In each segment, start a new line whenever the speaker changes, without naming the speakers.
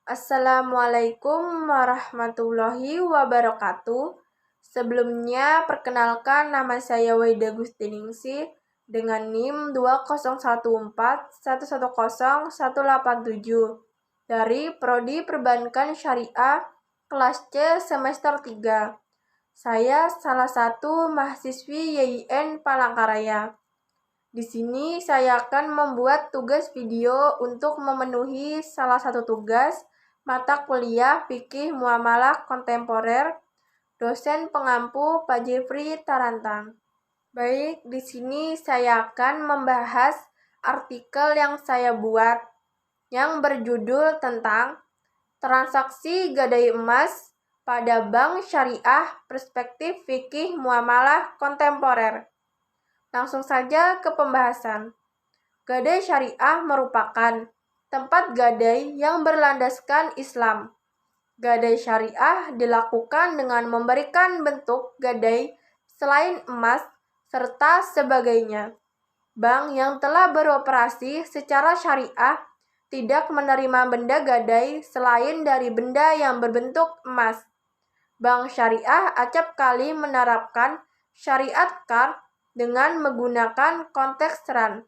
Assalamualaikum warahmatullahi wabarakatuh. Sebelumnya, perkenalkan nama saya Waida Gustiningsih dengan NIM 2014110187 dari Prodi Perbankan Syariah kelas C semester 3. Saya salah satu mahasiswi YIN Palangkaraya. Di sini saya akan membuat tugas video untuk memenuhi salah satu tugas mata kuliah Fikih Muamalah Kontemporer, dosen pengampu Pak Jeffrey Tarantang. Baik, di sini saya akan membahas artikel yang saya buat yang berjudul tentang transaksi gadai emas pada Bank Syariah Perspektif Fikih Muamalah Kontemporer. Langsung saja ke pembahasan. Gadai syariah merupakan tempat gadai yang berlandaskan Islam. Gadai syariah dilakukan dengan memberikan bentuk gadai selain emas serta sebagainya. Bank yang telah beroperasi secara syariah tidak menerima benda gadai selain dari benda yang berbentuk emas. Bank syariah acap kali menerapkan syariat qard dengan menggunakan konteks RAN.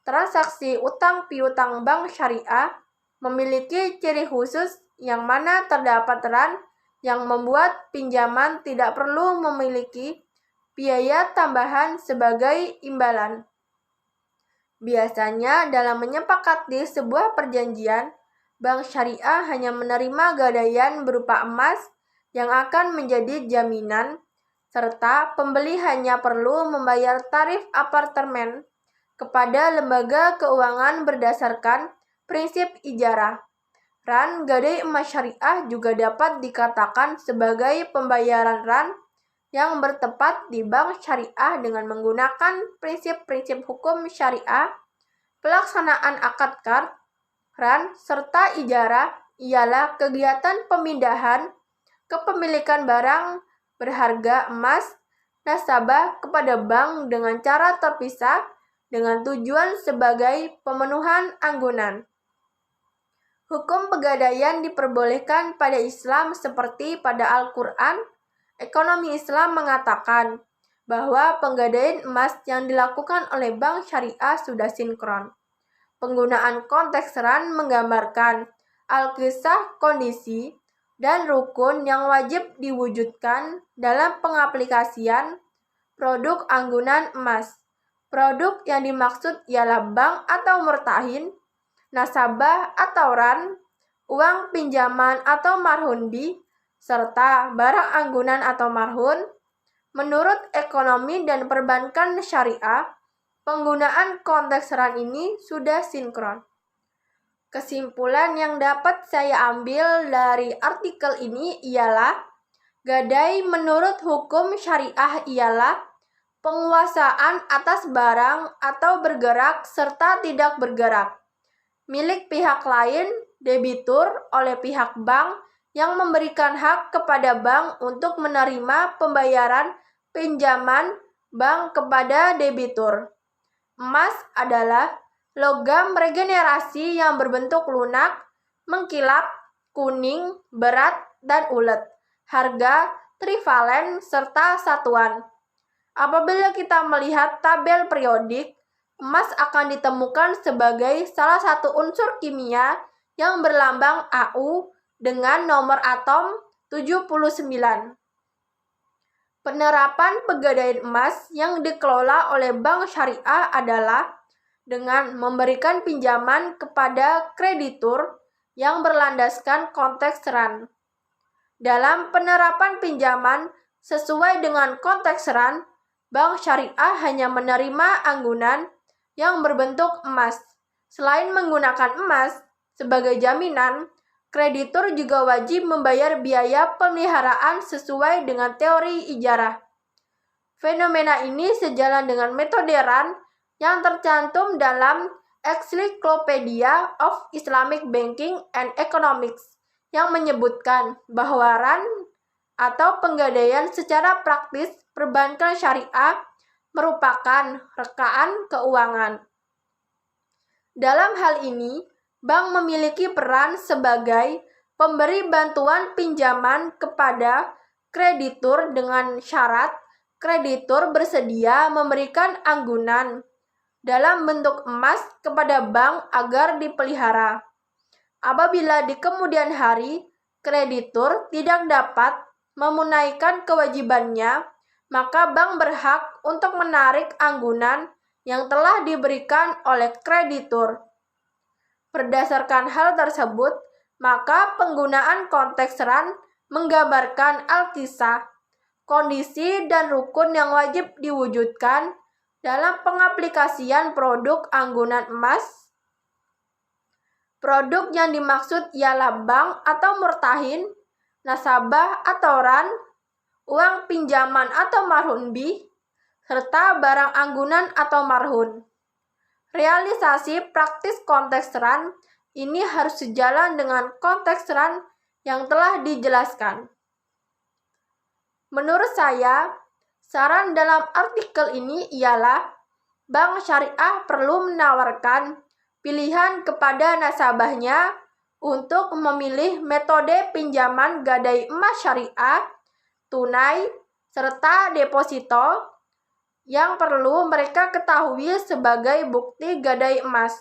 Transaksi utang piutang bank syariah memiliki ciri khusus yang mana terdapat RAN yang membuat pinjaman tidak perlu memiliki biaya tambahan sebagai imbalan. Biasanya dalam menyepakati sebuah perjanjian, bank syariah hanya menerima gadaian berupa emas yang akan menjadi jaminan, serta pembeli hanya perlu membayar tarif apartemen kepada lembaga keuangan berdasarkan prinsip ijarah. RAN gadai emas syariah juga dapat dikatakan sebagai pembayaran RAN yang bertempat di bank syariah dengan menggunakan prinsip-prinsip hukum syariah. Pelaksanaan akad qard, RAN, serta ijarah ialah kegiatan pemindahan kepemilikan barang berharga emas nasabah kepada bank dengan cara terpisah dengan tujuan sebagai pemenuhan anggunan. Hukum pegadaian diperbolehkan pada Islam seperti pada Al-Quran. Ekonomi Islam mengatakan bahwa penggadaian emas yang dilakukan oleh bank syariah sudah sinkron. Penggunaan konteks RAN menggambarkan al-qisah kondisi dan rukun yang wajib diwujudkan dalam pengaplikasian produk anggunan emas. Produk yang dimaksud ialah bank atau murtahin, nasabah atau RAN, uang pinjaman atau marhundi, serta barang anggunan atau marhun. Menurut ekonomi dan perbankan syariah, penggunaan konteks RAN ini sudah sinkron. Kesimpulan yang dapat saya ambil dari artikel ini ialah gadai menurut hukum syariah ialah penguasaan atas barang atau bergerak serta tidak bergerak, milik pihak lain, debitur, oleh pihak bank yang memberikan hak kepada bank untuk menerima pembayaran pinjaman bank kepada debitur. Emas adalah logam regenerasi yang berbentuk lunak, mengkilap, kuning, berat, dan ulet. Harga, trivalen, serta satuan. Apabila kita melihat tabel periodik, emas akan ditemukan sebagai salah satu unsur kimia yang berlambang Au dengan nomor atom 79. Penerapan pegadaian emas yang dikelola oleh bank syariah adalah dengan memberikan pinjaman kepada kreditur yang berlandaskan konteks RAN. Dalam penerapan pinjaman sesuai dengan konteks RAN, bank syariah hanya menerima anggunan yang berbentuk emas. Selain menggunakan emas sebagai jaminan, kreditur juga wajib membayar biaya pemeliharaan sesuai dengan teori ijarah. Fenomena ini sejalan dengan metode RAN yang tercantum dalam Encyclopedia of Islamic Banking and Economics yang menyebutkan bahwa RAN atau penggadaian secara praktis perbankan syariah merupakan rekaan keuangan. Dalam hal ini, bank memiliki peran sebagai pemberi bantuan pinjaman kepada kreditur dengan syarat kreditur bersedia memberikan anggunan dalam bentuk emas kepada bank agar dipelihara. Apabila di kemudian hari kreditur tidak dapat menunaikan kewajibannya, maka bank berhak untuk menarik anggunan yang telah diberikan oleh kreditur. Berdasarkan hal tersebut, maka penggunaan konteks RAN menggambarkan Alkisah, kondisi dan rukun yang wajib diwujudkan dalam pengaplikasian produk anggunan emas. Produk yang dimaksud ialah bank atau murtahin, nasabah atau RAN, uang pinjaman atau marhun bih, serta barang anggunan atau marhun. Realisasi praktis konteks RAN ini harus sejalan dengan konteks RAN yang telah dijelaskan. Menurut saya, saran dalam artikel ini ialah bank syariah perlu menawarkan pilihan kepada nasabahnya untuk memilih metode pinjaman gadai emas syariah, tunai, serta deposito yang perlu mereka ketahui sebagai bukti gadai emas.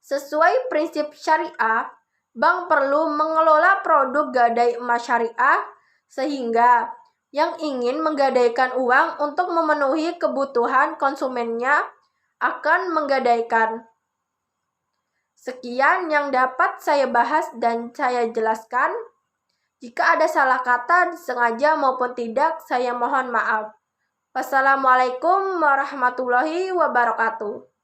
Sesuai prinsip syariah, bank perlu mengelola produk gadai emas syariah sehingga yang ingin menggadaikan uang untuk memenuhi kebutuhan konsumennya akan menggadaikan. Sekian yang dapat saya bahas dan saya jelaskan. Jika ada salah kata disengaja maupun tidak, saya mohon maaf. Wassalamualaikum warahmatullahi wabarakatuh.